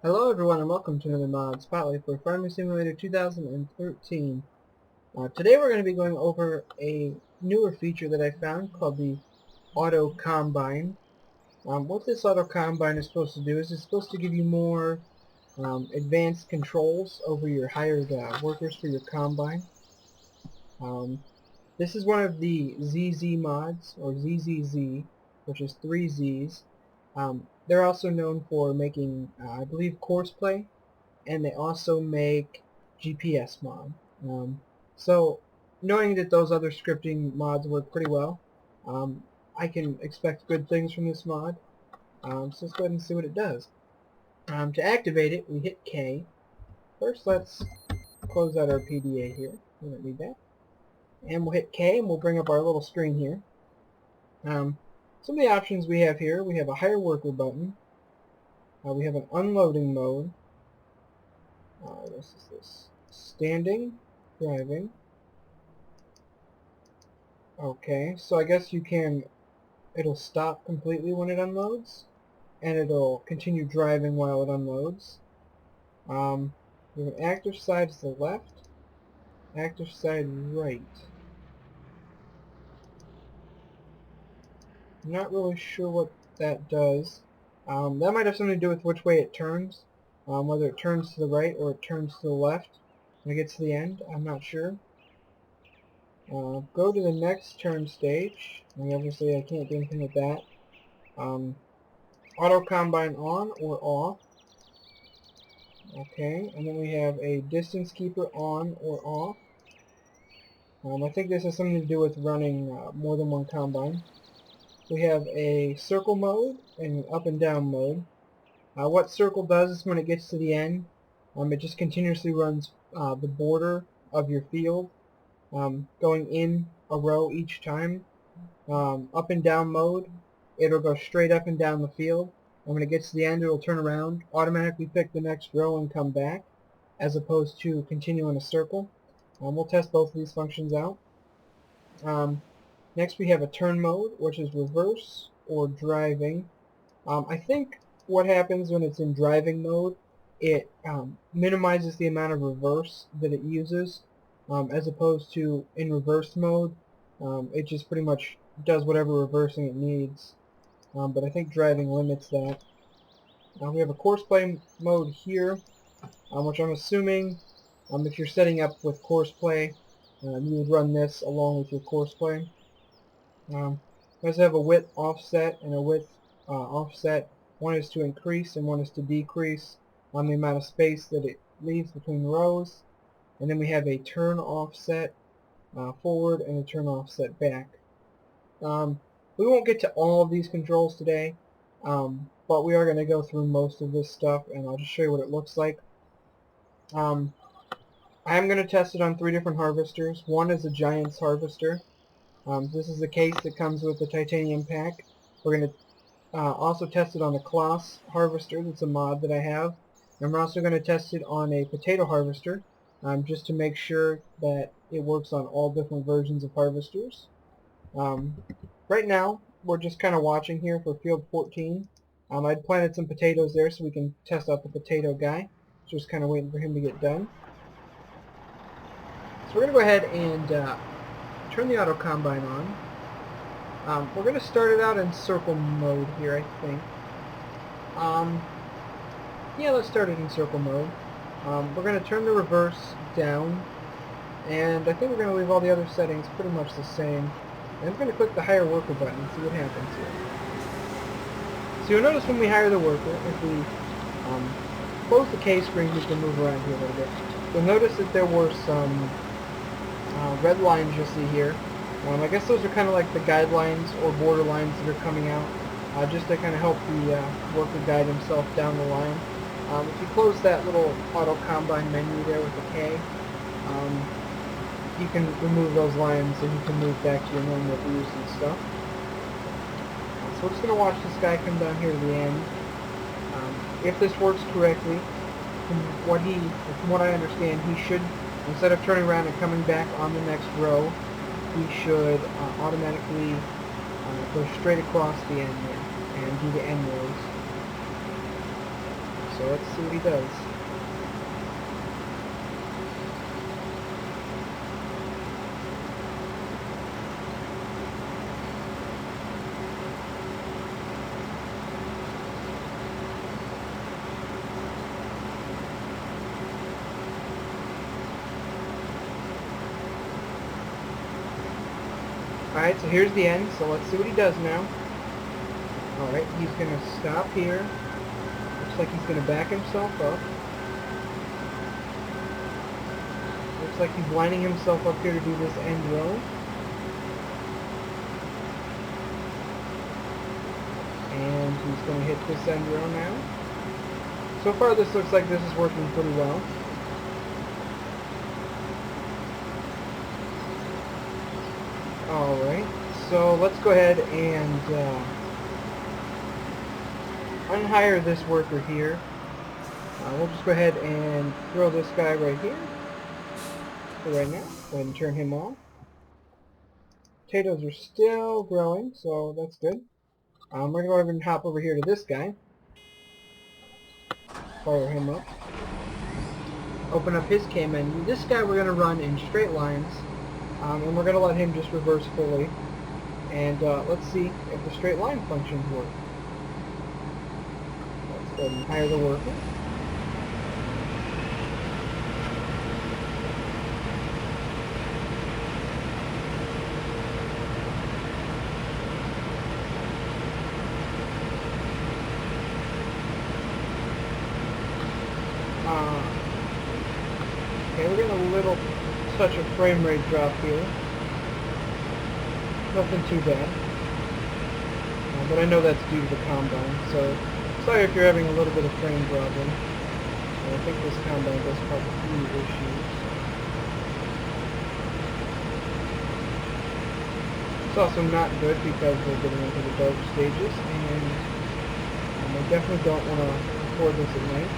Hello everyone and welcome to another mod spotlight for Farming Simulator 2013. Today we're going to be going over a newer feature that I found called the Auto Combine. What this Auto Combine is supposed to do is it's supposed to give you more advanced controls over your hired workers for your combine. Um, this is one of the ZZ mods, or ZZZ, which is 3 Z's. They're also known for making, I believe, Courseplay, and they also make GPS mod. So knowing that those other scripting mods work pretty well, um, I can expect good things from this mod. So let's go ahead and see what it does. To activate it, we hit K. First, let's close out our PDA here. We don't need that. And we'll hit K, and we'll bring up our little screen here. Some of the options we have here, we have a hire worker button. We have an unloading mode. What is this? Standing, driving. Okay, so I guess it'll stop completely when it unloads, and it'll continue driving while it unloads. We have an active side to the left, active side right. I'm not really sure what that does. That might have something to do with which way it turns, whether it turns to the right or it turns to the left when it gets to the end. I'm not sure. Go to the next turn stage. And obviously I can't do anything with that. Auto Combine on or off. Okay, and then we have a Distance Keeper on or off. I think this has something to do with running more than one combine. We have a circle mode and an up and down mode. What circle does is when it gets to the end, it just continuously runs the border of your field, going in a row each time. Up and down mode, it'll go straight up and down the field, and when it gets to the end it'll turn around, automatically pick the next row and come back, as opposed to continue in a circle. We'll test both of these functions out. Next we have a turn mode, which is reverse or driving. I think what happens when it's in driving mode, it minimizes the amount of reverse that it uses, as opposed to in reverse mode, it just pretty much does whatever reversing it needs. But I think driving limits that. We have a Courseplay mode here, which I'm assuming if you're setting up with Courseplay, you would run this along with your Courseplay. We also have a width offset and a width offset. One is to increase and one is to decrease on the amount of space that it leaves between rows. And then we have a turn offset forward and a turn offset back. We won't get to all of these controls today, but we are going to go through most of this stuff, and I'll just show you what it looks like. I am going to test it on 3 different harvesters. One is a Giants harvester. This is the case that comes with the titanium pack. We're going to also test it on a Kloss harvester. That's a mod that I have. And we're also going to test it on a potato harvester, just to make sure that it works on all different versions of harvesters. Right now, we're just kind of watching here for field 14. I'd planted some potatoes there so we can test out the potato guy. Just kind of waiting for him to get done. So we're going to go ahead and turn the auto combine on. We're going to start it out in circle mode here, I think. Yeah, let's start it in circle mode. We're going to turn the reverse down, and I think we're going to leave all the other settings pretty much the same. And I'm going to click the hire worker button and see what happens here. So you'll notice when we hire the worker, if we close the K screen, we can move around here a little bit. You'll notice that there were some red lines you'll see here. I guess those are kind of like the guidelines or border lines that are coming out, just to kind of help the worker guide himself down the line. If you close that little auto combine menu there with the K, you can remove those lines and you can move back to your normal views and stuff. So we're just going to watch this guy come down here to the end. If this works correctly, from what I understand, he should, instead of turning around and coming back on the next row, he should automatically go straight across the end there and do the end rows. so let's see what he does. Alright, so here's the end, so let's see what he does now. Alright, he's going to stop here. Looks like he's going to back himself up. Looks like he's lining himself up here to do this end row. And he's going to hit this end row now. So far this looks like this is working pretty well. Alright, so let's go ahead and unhire this worker here. We'll just go ahead and throw this guy right here for right now. Go ahead and turn him off. Potatoes are still growing, so that's good. We're going to go ahead and hop over here to this guy. Fire him up. Open up his cam menu. This guy we're going to run in straight lines. And we're going to let him just reverse fully. And let's see if the straight line functions work. Let's go ahead and hire the worker. Okay, we're getting a little touch of frame rate drop here. Nothing too bad. But I know that's due to the combine, so sorry if you're having a little bit of frame dropping. I think this combine does cause a few issues. It's also not good because we're getting into the dark stages, and I definitely don't want to record this at night.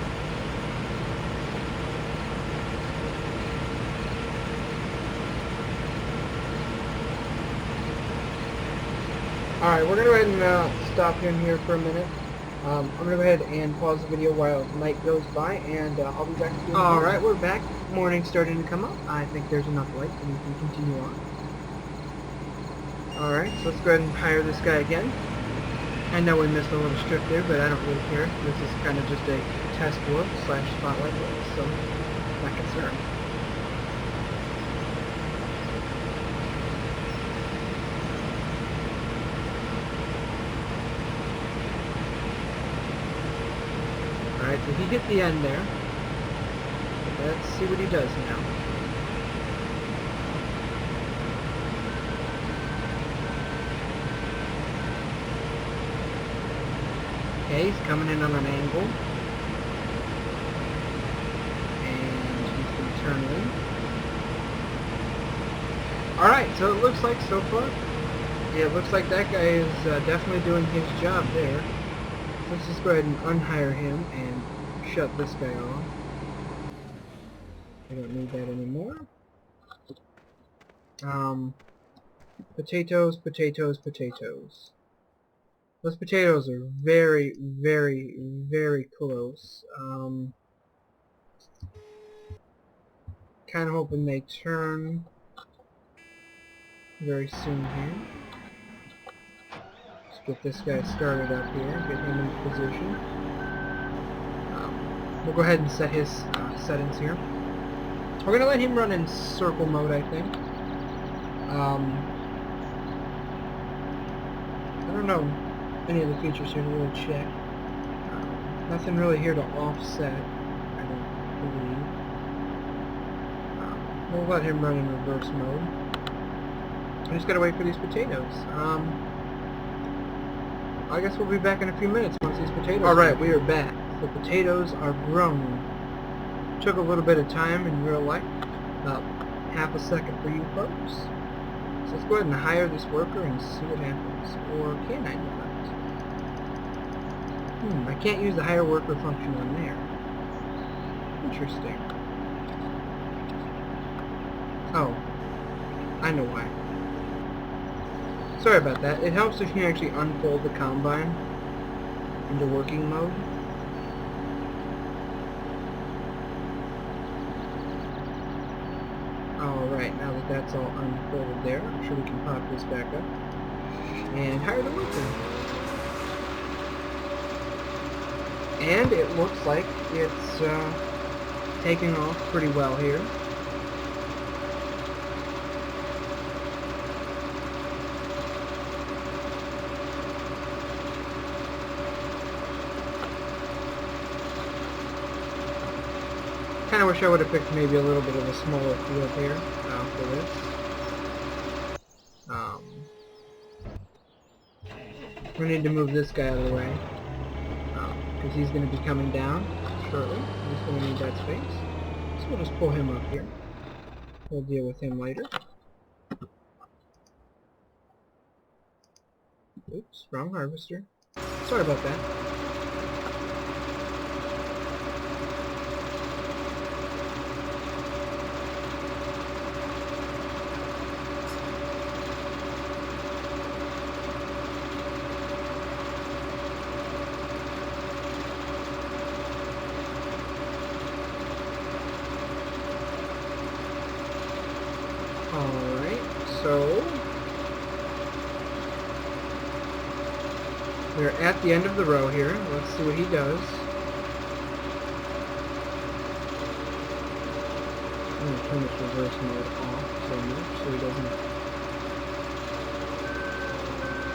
Alright, we're going to go ahead and stop him here for a minute. I'm going to go ahead and pause the video while night goes by, and I'll be back to you. Alright, we're back. Morning's starting to come up. I think there's enough light and we can continue on. Alright, so let's go ahead and hire this guy again. I know we missed a little strip there, but I don't really care. This is kind of just a test work / spotlight work, so I'm not concerned. Alright, so he hit the end there. Let's see what he does now. Okay, he's coming in on an angle. And he's going to turn in. Alright, so it looks like so far, yeah, it looks like that guy is definitely doing his job there. Let's just go ahead and unhire him and shut this guy off. I don't need that anymore. Potatoes, potatoes, potatoes. Those potatoes are very, very, very close. Kind of hoping they turn very soon here. Let's get this guy started up here, get him in position. We'll go ahead and set his settings here. We're going to let him run in circle mode, I think. I don't know any of the features here to really check. Nothing really here to offset, I don't believe. We'll let him run in reverse mode. I just gotta wait for these potatoes. I guess we'll be back in a few minutes once these potatoes... Alright, we are back. The potatoes are grown. Took a little bit of time in real life. About half a second for you folks. So let's go ahead and hire this worker and see what happens. Or can I do that? I can't use the hire worker function on there. Interesting. Oh. I know why. Sorry about that. It helps if you actually unfold the combine into working mode. Alright, now that that's all unfolded there, I'm sure we can pop this back up and hire the worker. And it looks like it's taking off pretty well here. Kind of wish I would have picked maybe a little bit of a smaller field here for this. We need to move this guy out of the way because he's going to be coming down shortly. He's going to need that space. So we'll just pull him up here. We'll deal with him later. Oops, wrong harvester. Sorry about that. Alright, so we're at the end of the row here. Let's see what he does. I'm going to turn this reverse mode off so much so he doesn't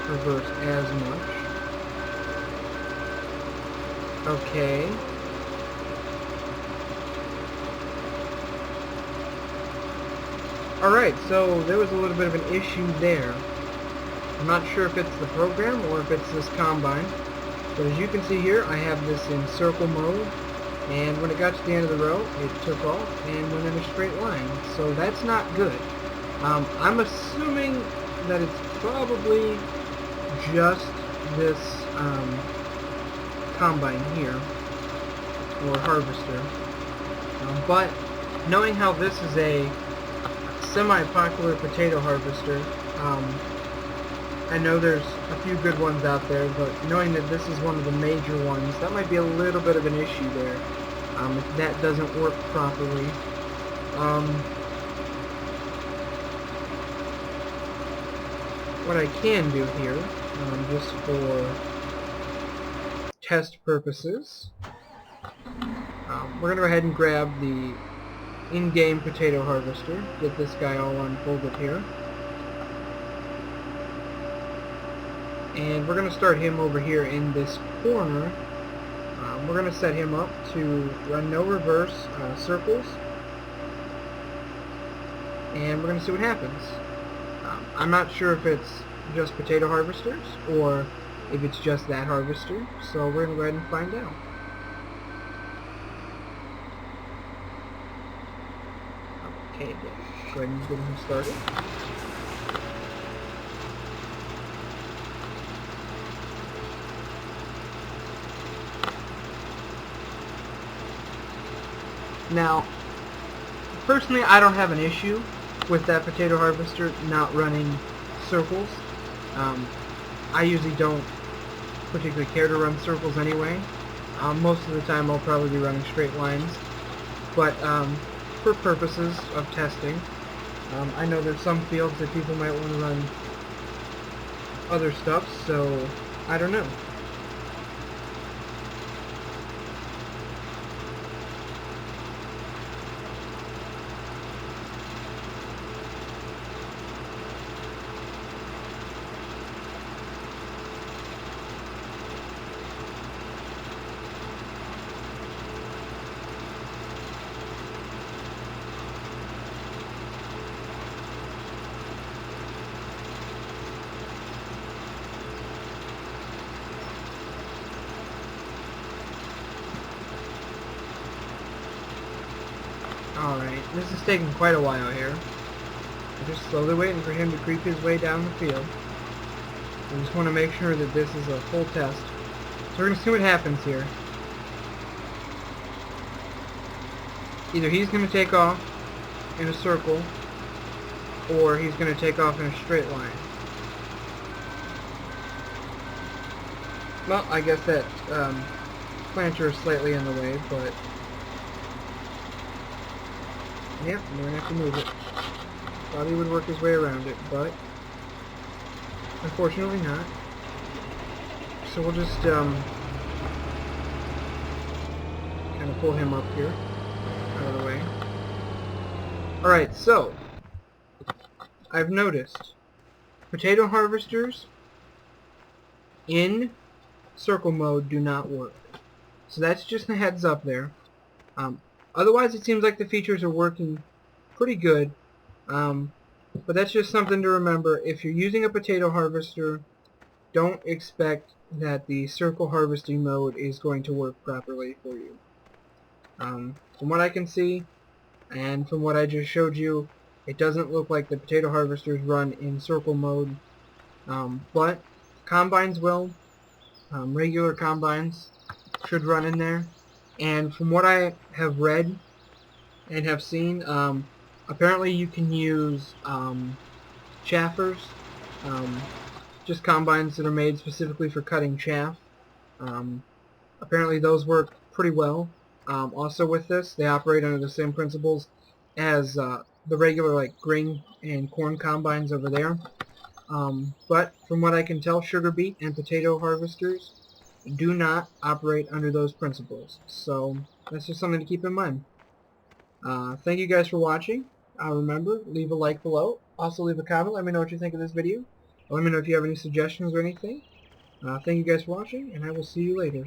reverse as much. Okay. Alright, so there was a little bit of an issue there. I'm not sure if it's the program or if it's this combine. But as you can see here, I have this in circle mode. And when it got to the end of the row, it took off and went in a straight line. So that's not good. I'm assuming that it's probably just this combine here, or harvester. But knowing how this is a semi-popular potato harvester, I know there's a few good ones out there, but knowing that this is one of the major ones, that might be a little bit of an issue there, if that doesn't work properly. What I can do here, just for test purposes, we're going to go ahead and grab the in-game potato harvester, get this guy all unfolded here. And we're going to start him over here in this corner. We're going to set him up to run no reverse circles. And we're going to see what happens. I'm not sure if it's just potato harvesters or if it's just that harvester. So we're going to go ahead and find out. Okay, go ahead and get him started. Now, personally, I don't have an issue with that potato harvester not running circles. I usually don't particularly care to run circles anyway. Most of the time I'll probably be running straight lines. But for purposes of testing, I know there's some fields that people might want to run other stuff, so I don't know. Alright, this is taking quite a while here. I'm just slowly waiting for him to creep his way down the field. I just want to make sure that this is a full test. So we're going to see what happens here. Either he's going to take off in a circle, or he's going to take off in a straight line. Well, I guess that planter is slightly in the way, but Yep, I'm going to have to move it. Thought he would work his way around it, but unfortunately not. So we'll just kind of pull him up here, out of the way. Alright, so I've noticed potato harvesters in circle mode do not work. So that's just a heads up there. Otherwise it seems like the features are working pretty good. But that's just something to remember. If you're using a potato harvester, don't expect that the circle harvesting mode is going to work properly for you. From what I can see, and from what I just showed you, it doesn't look like the potato harvesters run in circle mode. But combines will. Regular combines should run in there. And from what I have read and have seen, apparently you can use chaffers, just combines that are made specifically for cutting chaff. Apparently those work pretty well. Also with this, they operate under the same principles as the regular like grain and corn combines over there. But from what I can tell, sugar beet and potato harvesters do not operate under those principles. So that's just something to keep in mind. Thank you guys for watching. Remember, leave a like below. Also leave a comment. Let me know what you think of this video. Let me know if you have any suggestions or anything. Thank you guys for watching, and I will see you later.